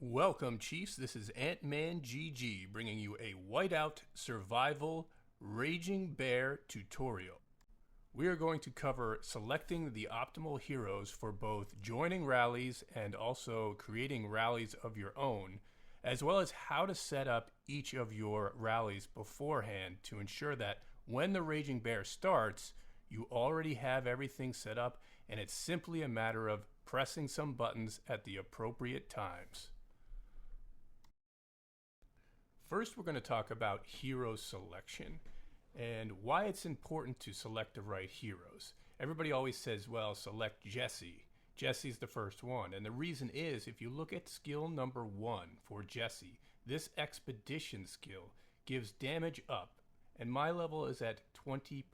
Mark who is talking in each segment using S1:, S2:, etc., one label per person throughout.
S1: Welcome, Chiefs. This is Ant-Man GG bringing you a whiteout survival raging bear tutorial. We are going to cover selecting the optimal heroes for both joining rallies and also creating rallies of your own, as well as how to set up each of your rallies beforehand to ensure that when the raging bear starts, you already have everything set up and it's simply a matter of pressing some buttons at the appropriate times. First, we're going to talk about hero selection and why it's important to select the right heroes. Everybody always says, well, select Jesse. Jesse's the first one. And the reason is, if you look at skill number 1 for Jesse, this expedition skill gives damage up, and my level is at 20%.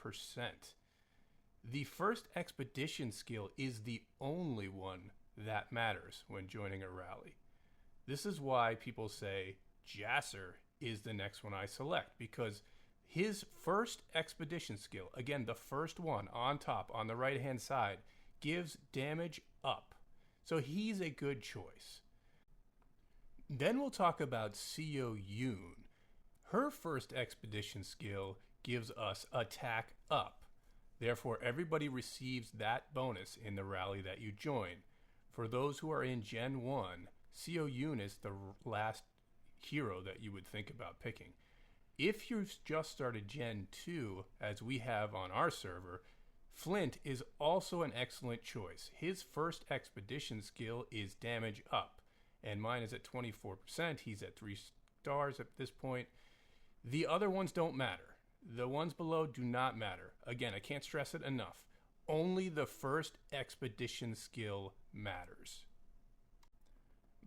S1: The first expedition skill is the only one that matters when joining a rally. This is why people say Jasser is the next one I select, because his first expedition skill, again the first one on top on the right hand side, gives damage up. So he's a good choice. Then we'll talk about Co Yoon. Her first expedition skill gives us attack up. Therefore, everybody receives that bonus in the rally that you join. For those who are in Gen 1, Co Yoon is the last hero that you would think about picking. If you've just started Gen 2, as we have on our server, Flint is also an excellent choice. His first expedition skill is damage up, and mine is at 24%. He's at 3 stars at this point. The other ones don't matter. The ones below do not matter. Again, I can't stress it enough. Only the first expedition skill matters.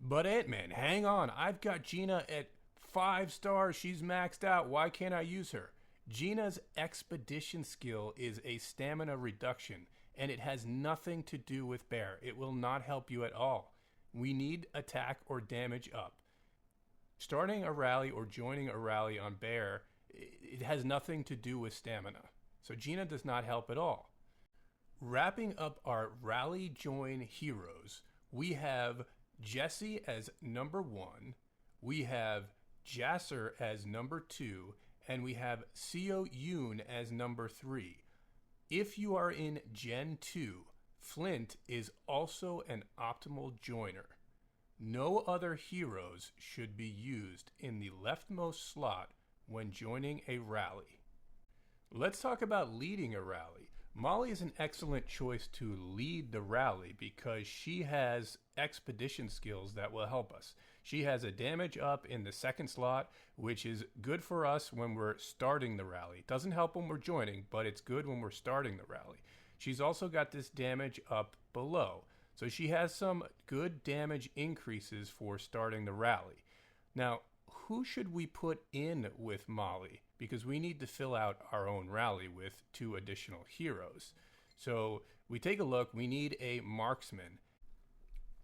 S1: But Ant-Man, hang on. I've got Gina at 5 stars. She's maxed out. Why can't I use her? Gina's expedition skill is a stamina reduction, and it has nothing to do with bear. It will not help you at all. We need attack or damage up. Starting a rally or joining a rally on bear, it has nothing to do with stamina. So Gina does not help at all. Wrapping up our rally join heroes, we have Jesse as number 1, we have Jasser as number 2, and we have Co Yoon as number 3. If you are in Gen 2, Flint is also an optimal joiner. No other heroes should be used in the leftmost slot when joining a rally. Let's talk about leading a rally. Molly is an excellent choice to lead the rally because she has expedition skills that will help us. She has a damage up in the second slot, which is good for us when we're starting the rally. It doesn't help when we're joining, but it's good when we're starting the rally. She's also got this damage up below. So she has some good damage increases for starting the rally. Now, who should we put in with Molly? Because we need to fill out our own rally with 2 additional heroes. So we take a look, we need a marksman.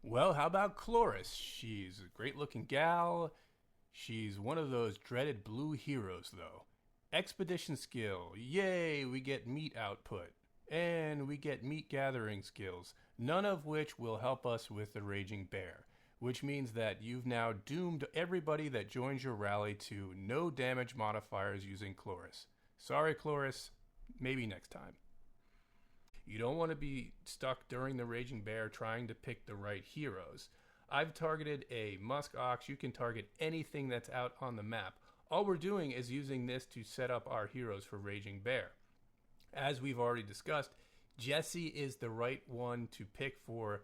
S1: Well, how about Chloris? She's a great looking gal. She's one of those dreaded blue heroes though. Expedition skill, yay, we get meat output. And we get meat gathering skills, none of which will help us with the raging bear. Which means that you've now doomed everybody that joins your rally to no damage modifiers using Chloris. Sorry, Chloris. Maybe next time. You don't want to be stuck during the Raging Bear trying to pick the right heroes. I've targeted a Musk Ox. You can target anything that's out on the map. All we're doing is using this to set up our heroes for Raging Bear. As we've already discussed, Jesse is the right one to pick for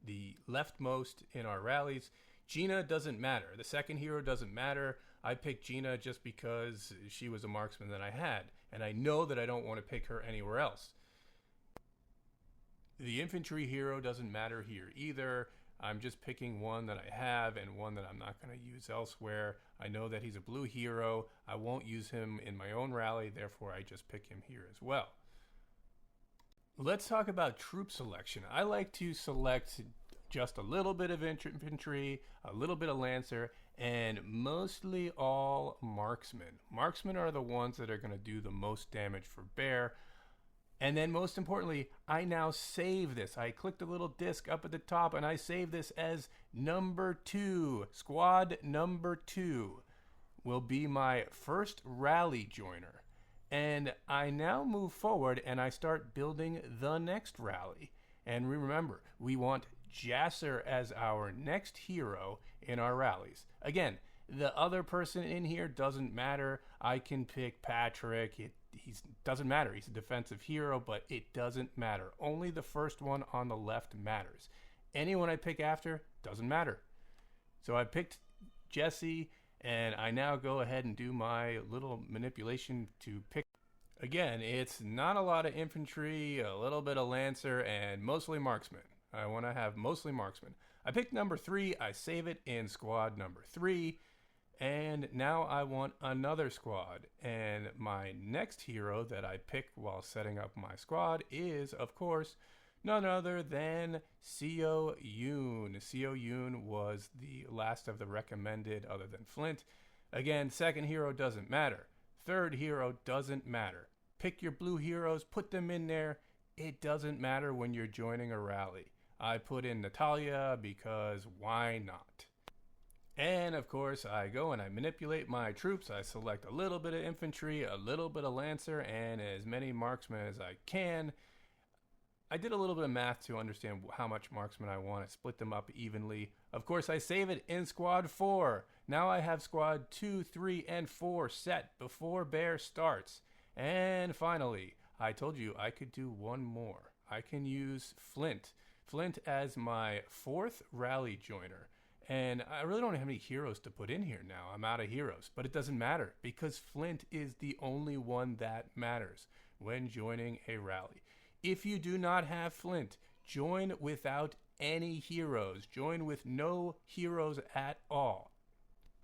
S1: the leftmost in our rallies. Gina doesn't matter. The second hero doesn't matter. I picked Gina just because she was a marksman that I had, and I know that I don't want to pick her anywhere else. The infantry hero doesn't matter here either. I'm just picking one that I have and one that I'm not going to use elsewhere. I know that he's a blue hero. I won't use him in my own rally, therefore I just pick him here as well. Let's talk about troop selection. I like to select just a little bit of infantry, a little bit of lancer, and mostly all marksmen. Marksmen are the ones that are going to do the most damage for bear. And then most importantly, I now save this. I click the little disc up at the top and I save this as number 2. Squad number 2 will be my first rally joiner. And I now move forward and I start building the next rally. And remember, we want Jasser as our next hero in our rallies. Again, the other person in here doesn't matter. I can pick Patrick. He doesn't matter. He's a defensive hero, but it doesn't matter. Only the first one on the left matters. Anyone I pick after doesn't matter. So I picked Jesse, and I now go ahead and do my little manipulation to pick. Again, it's not a lot of infantry, a little bit of lancer, and mostly marksman. I want to have mostly marksman. I picked number 3. I save it in squad number 3. And now I want another squad. And my next hero that I picked while setting up my squad is, of course, none other than Seo Yoon. Seo Yoon was the last of the recommended other than Flint. Again, second hero doesn't matter. Third hero doesn't matter. Pick your blue heroes, put them in there. It doesn't matter when you're joining a rally. I put in Natalia because why not? And of course, I go and I manipulate my troops. I select a little bit of infantry, a little bit of lancer, and as many marksmen as I can. I did a little bit of math to understand how much marksmen I want. I split them up evenly. Of course, I save it in squad 4. Now I have squad 2, 3, and 4 set before Bear starts. And finally, I told you I could do one more. I can use Flint. Flint as my 4th rally joiner. And I really don't have any heroes to put in here now. I'm out of heroes. But it doesn't matter because Flint is the only one that matters when joining a rally. If you do not have Flint, join without any heroes. Join with no heroes at all.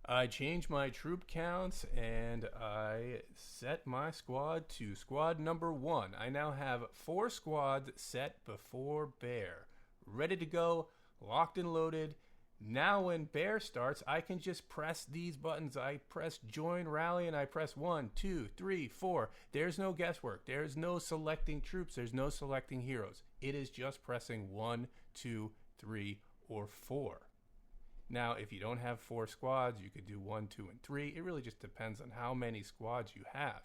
S1: I change my troop counts and I set my squad to squad number 1. I now have 4 squads set before Bear. Ready to go, locked and loaded. Now when Bear starts, I can just press these buttons. I press join rally and I press 1, 2, 3, 4. There's no guesswork. There's no selecting troops. There's no selecting heroes. It is just pressing 1, 2, 3, or 4. Now, if you don't have 4 squads, you could do 1, 2, and 3. It really just depends on how many squads you have.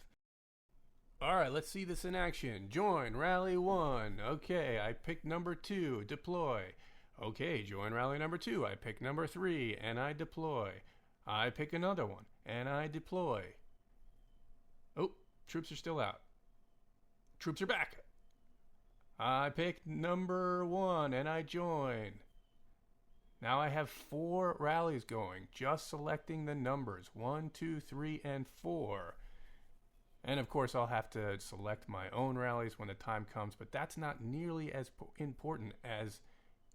S1: All right, let's see this in action. Join rally 1. Okay, I picked number 2, deploy. Okay, join rally number 2. I pick number 3 and I deploy. I pick another one and I deploy. Oh, troops are still out. Troops are back. I picked number 1 and I join. Now I have 4 rallies going, just selecting the numbers 1, 2, 3, and 4. And of course, I'll have to select my own rallies when the time comes, but that's not nearly as important as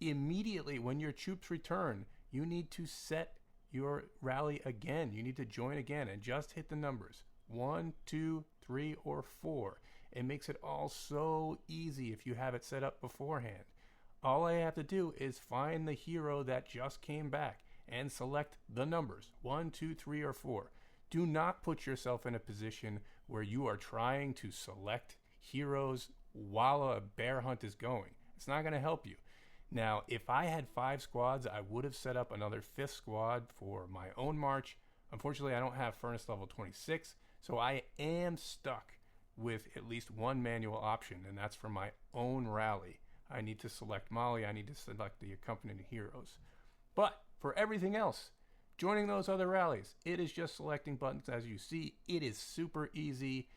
S1: immediately when your troops return, you need to set your rally again. You need to join again and just hit the numbers 1, 2, 3, or 4. It makes it all so easy if you have it set up beforehand. All I have to do is find the hero that just came back and select the numbers 1, 2, 3, or 4. Do not put yourself in a position where you are trying to select heroes while a bear hunt is going. It's not going to help you. Now, if I had 5 squads, I would have set up another 5th squad for my own march. Unfortunately, I don't have furnace level 26, so I am stuck with at least one manual option, and that's for my own rally. I need to select Molly. I need to select the accompanying heroes. But for everything else, joining those other rallies, it is just selecting buttons as you see. It is super easy.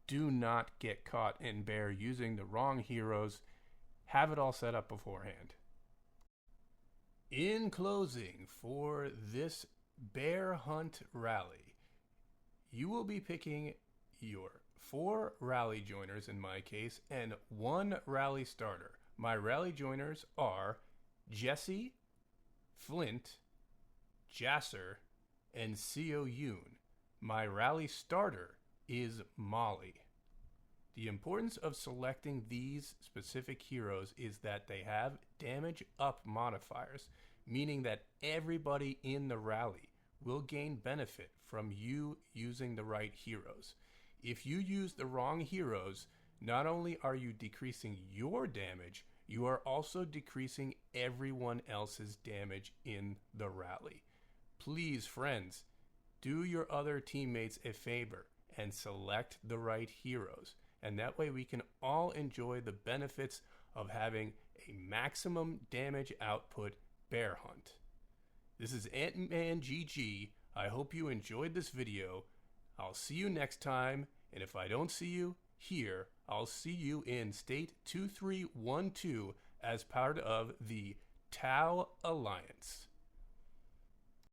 S1: Do not get caught in Bear using the wrong heroes. Have it all set up beforehand. In closing, for this bear hunt rally, you will be picking your 4 rally joiners in my case and 1 rally starter. My rally joiners are Jesse, Flint, Jasser, and Seo Yoon. My rally starter is Molly. The importance of selecting these specific heroes is that they have damage up modifiers, meaning that everybody in the rally will gain benefit from you using the right heroes. If you use the wrong heroes, Not only are you decreasing your damage, you are also decreasing everyone else's damage in the rally. Please, friends, do your other teammates a favor and select the right heroes. And that way we can all enjoy the benefits of having a maximum damage output bear hunt. This is Ant-Man GG. I hope you enjoyed this video. I'll see you next time, and if I don't see you here, I'll see you in State 2312 as part of the Tau Alliance.